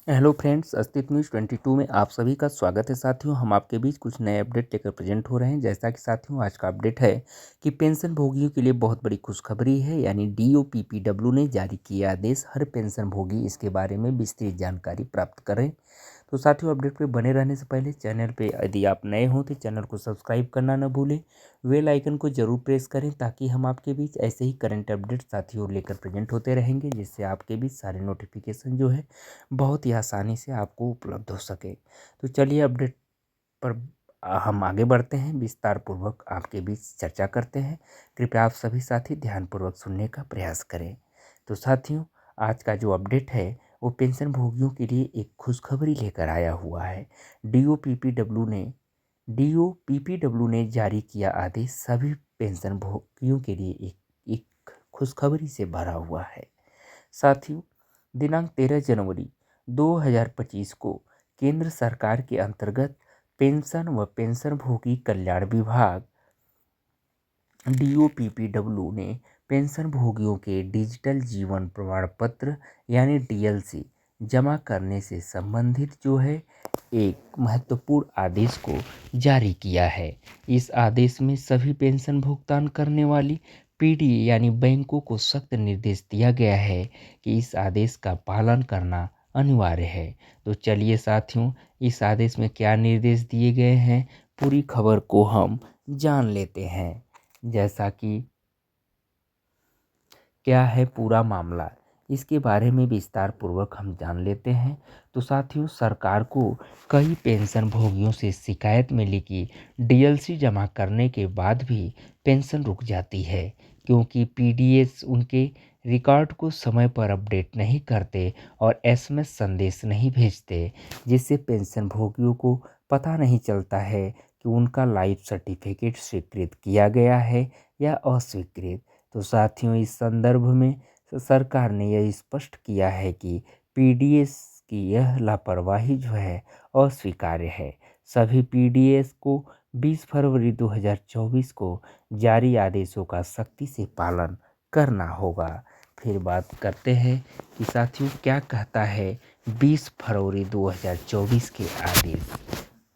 Hello friends, अस्तित्व news 22 में आप सभी का स्वागत है। साथियों, हम आपके बीच कुछ नए अपडेट लेकर प्रेजेंट हो रहे हैं। जैसा कि साथियों, आज का अपडेट है कि पेंशन भोगियों के लिए बहुत बड़ी खुशखबरी है, यानी DOPPW ने जारी किया आदेश। हर पेंशन भोगी इसके बारे में विस्तृत जानकारी प्राप्त करें। तो साथियों, अपडेट पे बने रहने से पहले चैनल पे यदि आप नए हो तो चैनल को सब्सक्राइब करना न भूलें। बेल आइकन को जरूर प्रेस करें ताकि हम आपके बीच ऐसे ही करंट अपडेट साथियों लेकर प्रेजेंट होते रहेंगे, जिससे आपके बीच सारे नोटिफिकेशन जो है बहुत ही आसानी से आपको उपलब्ध हो सके। तो चलिए अपडेट पर हम आगे बढ़ते हैं, विस्तार पूर्वक आपके बीच चर्चा करते हैं। कृपया आप सभी साथी ध्यानपूर्वक सुनने का प्रयास करें। तो साथियों, आज का जो अपडेट है वो पेंशन भोगियों के लिए एक खुशखबरी लेकर आया हुआ है। डीओपीपीडब्ल्यू ने जारी किया आदेश। सभी पेंशन भोगियों के लिए एक खुशखबरी से भरा हुआ है। साथियों, दिनांक 13 जनवरी 2025 को केंद्र सरकार के अंतर्गत पेंशन व पेंशनभोगी कल्याण विभाग DOPPW ने पेंशन भोगियों के डिजिटल जीवन प्रमाण पत्र यानी DLC जमा करने से संबंधित जो है एक महत्वपूर्ण आदेश को जारी किया है। इस आदेश में सभी पेंशन भुगतान करने वाली PD यानी बैंकों को सख्त निर्देश दिया गया है कि इस आदेश का पालन करना अनिवार्य है। तो चलिए साथियों, इस आदेश में क्या निर्देश दिए गए हैं, पूरी खबर को हम जान लेते हैं। जैसा कि क्या है पूरा मामला, इसके बारे में विस्तार पूर्वक हम जान लेते हैं। तो साथियों, सरकार को कई पेंशन भोगियों से शिकायत मिली कि DLC जमा करने के बाद भी पेंशन रुक जाती है, क्योंकि PDS उनके रिकॉर्ड को समय पर अपडेट नहीं करते और SMS संदेश नहीं भेजते, जिससे पेंशन भोगियों को पता नहीं चलता है कि उनका लाइफ सर्टिफिकेट स्वीकृत किया गया है या अस्वीकृत। तो साथियों, इस संदर्भ में सरकार ने यह स्पष्ट किया है कि PDS की यह लापरवाही जो है अस्वीकार्य है। सभी PDS को 20 फरवरी 2024 को जारी आदेशों का सख्ती से पालन करना होगा। फिर बात करते हैं कि साथियों क्या कहता है 20 फरवरी 2024 के आदेश।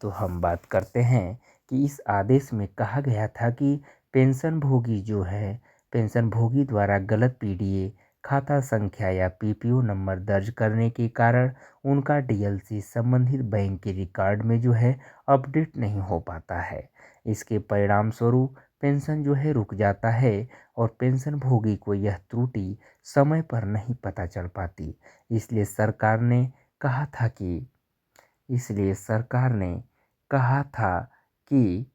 तो हम बात करते हैं कि इस आदेश में कहा गया था कि पेंशन भोगी द्वारा गलत PDA खाता संख्या या PPO नंबर दर्ज करने के कारण उनका DLC संबंधित बैंक के रिकॉर्ड में जो है अपडेट नहीं हो पाता है। इसके परिणाम स्वरूप पेंशन जो है रुक जाता है और पेंशन भोगी को यह त्रुटि समय पर नहीं पता चल पाती। इसलिए सरकार ने कहा था कि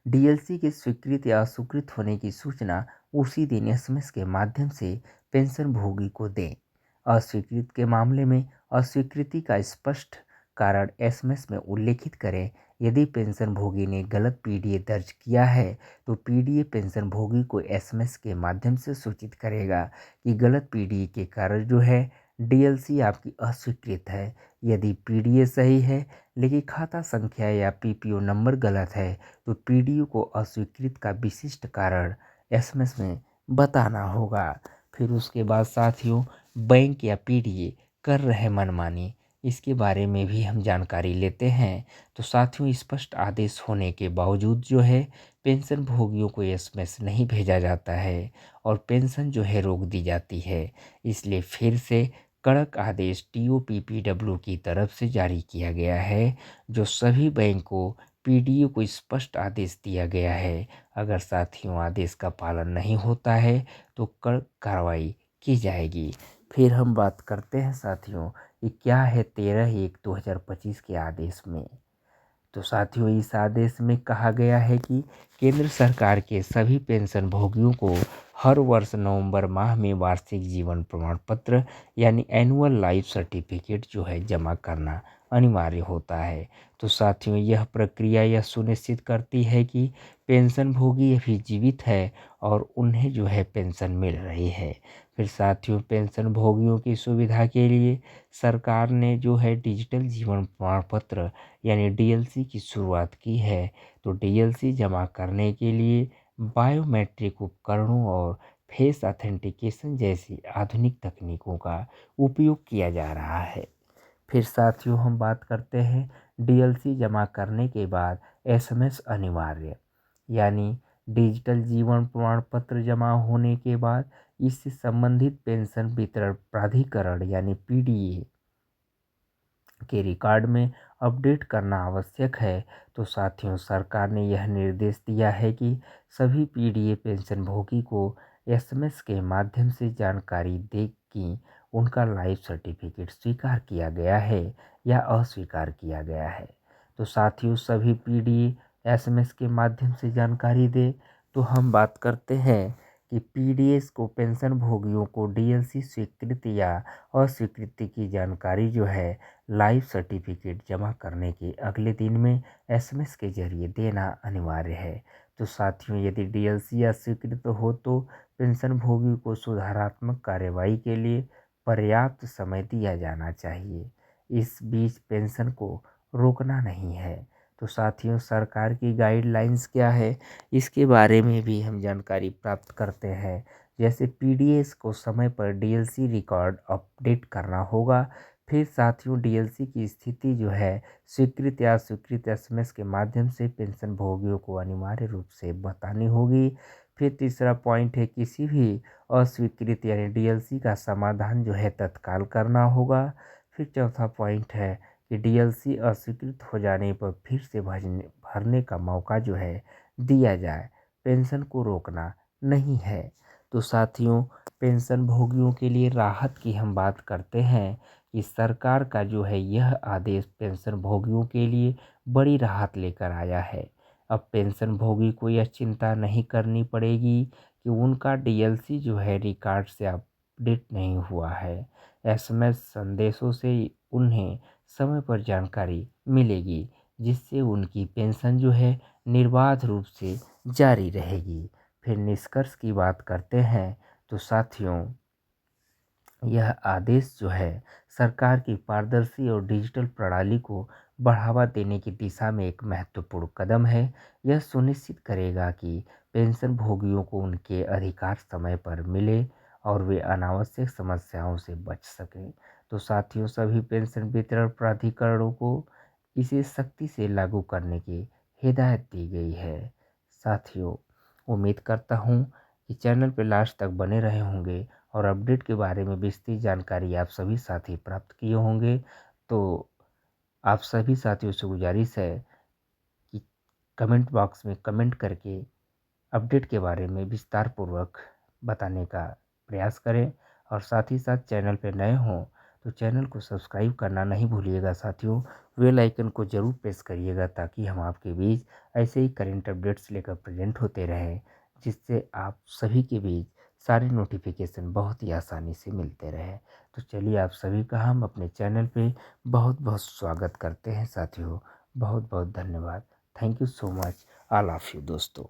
DLC के स्वीकृत या अस्वीकृत होने की सूचना उसी दिन SMS के माध्यम से पेंशन भोगी को दें। अस्वीकृत के मामले में अस्वीकृति का स्पष्ट कारण SMS में उल्लेखित करें। यदि पेंशन भोगी ने गलत PDA दर्ज किया है तो PDA पेंशन भोगी को SMS के माध्यम से सूचित करेगा कि गलत PDA के कारण जो है DLC आपकी अस्वीकृत है। यदि PDA सही है लेकिन खाता संख्या या PPO नंबर गलत है तो PDO को अस्वीकृत का विशिष्ट कारण SMS में बताना होगा। फिर उसके बाद साथियों, बैंक या PDA कर रहे मनमानी, इसके बारे में भी हम जानकारी लेते हैं। तो साथियों, स्पष्ट आदेश होने के बावजूद जो है पेंशन भोगियों को SMS नहीं भेजा जाता है और पेंशन जो है रोक दी जाती है। इसलिए फिर से कड़क आदेश DOPPW की तरफ से जारी किया गया है, जो सभी बैंकों PDO को स्पष्ट आदेश दिया गया है। अगर साथियों आदेश का पालन नहीं होता है तो कड़क कार्रवाई की जाएगी। फिर हम बात करते हैं साथियों, ये क्या है 13/1/2025 के आदेश में। तो साथियों, इस आदेश में कहा गया है कि केंद्र सरकार के सभी पेंशन भोगियों को हर वर्ष नवंबर माह में वार्षिक जीवन प्रमाण पत्र यानी एनुअल लाइफ सर्टिफिकेट जो है जमा करना अनिवार्य होता है। तो साथियों, यह प्रक्रिया यह सुनिश्चित करती है कि पेंशन भोगी अभी जीवित है और उन्हें जो है पेंशन मिल रही है। फिर साथियों, पेंशन भोगियों की सुविधा के लिए सरकार ने जो है डिजिटल जीवन प्रमाण पत्र यानी DLC की शुरुआत की है। तो DLC जमा करने के लिए बायोमेट्रिक उपकरणों और फेस ऑथेंटिकेशन जैसी आधुनिक तकनीकों का उपयोग किया जा रहा है। फिर साथियों हम बात करते हैं डीएलसी जमा करने के बाद एसएमएस अनिवार्य, यानी डिजिटल जीवन प्रमाण पत्र जमा होने के बाद इससे संबंधित पेंशन वितरण प्राधिकरण यानी पीडीए के रिकॉर्ड में अपडेट करना आवश्यक है। तो साथियों सरकार ने यह निर्देश दिया है कि सभी पीडीए पेंशन भोगी को एसएमएस के माध्यम से जानकारी दे कि उनका लाइफ सर्टिफिकेट स्वीकार किया गया है या अस्वीकार किया गया है। तो साथियों सभी पीडीए एसएमएस के माध्यम से जानकारी दे। तो हम बात करते हैं कि पीडीएस को पेंशन भोगियों को डीएलसी स्वीकृति या अस्वीकृति की जानकारी जो है लाइफ सर्टिफिकेट जमा करने के अगले दिन में एसएमएस के जरिए देना अनिवार्य है। तो साथियों यदि डीएलसी अस्वीकृत हो तो पेंशन भोगी को सुधारात्मक कार्रवाई के लिए पर्याप्त समय दिया जाना चाहिए। इस बीच पेंशन को रोकना नहीं है। तो साथियों सरकार की गाइडलाइंस क्या है इसके बारे में भी हम जानकारी प्राप्त करते हैं। जैसे पीडीएस को समय पर डीएलसी रिकॉर्ड अपडेट करना होगा। फिर साथियों डीएलसी की स्थिति जो है स्वीकृत या अस्वीकृत एसएमएस के माध्यम से पेंशन भोगियों को अनिवार्य रूप से बतानी होगी। फिर तीसरा पॉइंट है किसी भी अस्वीकृत यानी डीएलसी का समाधान जो है तत्काल करना होगा। फिर चौथा पॉइंट है कि डीएलसी अस्वीकृत हो जाने पर फिर से भरने का मौका जो है दिया जाए। पेंशन को रोकना नहीं है। तो साथियों पेंशन भोगियों के लिए राहत की हम बात करते हैं कि सरकार का जो है यह आदेश पेंशन भोगियों के लिए बड़ी राहत लेकर आया है। अब पेंशन भोगी को यह चिंता नहीं करनी पड़ेगी कि उनका डीएलसी जो है रिकॉर्ड से अपडेट नहीं हुआ है। एसएमएस संदेशों से उन्हें समय पर जानकारी मिलेगी जिससे उनकी पेंशन जो है निर्बाध रूप से जारी रहेगी। फिर निष्कर्ष की बात करते हैं तो साथियों यह आदेश जो है सरकार की पारदर्शी और डिजिटल प्रणाली को बढ़ावा देने की दिशा में एक महत्वपूर्ण कदम है। यह सुनिश्चित करेगा कि पेंशन भोगियों को उनके अधिकार समय पर मिले और वे अनावश्यक समस्याओं से बच सकें। तो साथियों सभी पेंशन वितरण प्राधिकरणों को इसे सख्ती से लागू करने की हिदायत दी गई है। साथियों उम्मीद करता हूँ कि चैनल पर लास्ट तक बने रहे होंगे और अपडेट के बारे में विस्तृत जानकारी आप सभी साथी प्राप्त किए होंगे। तो आप सभी साथियों से गुजारिश है कि कमेंट बॉक्स में कमेंट करके अपडेट के बारे में विस्तार पूर्वक बताने का प्रयास करें और साथ ही साथ चैनल पर नए हों तो चैनल को सब्सक्राइब करना नहीं भूलिएगा। साथियों बेल आइकन को जरूर प्रेस करिएगा ताकि हम आपके बीच ऐसे ही करंट अपडेट्स लेकर प्रेजेंट होते रहें जिससे आप सभी के बीच सारे नोटिफिकेशन बहुत ही आसानी से मिलते रहे। तो चलिए आप सभी का हम अपने चैनल पे बहुत बहुत स्वागत करते हैं। साथियों बहुत बहुत धन्यवाद। Thank you so much all of you दोस्तों।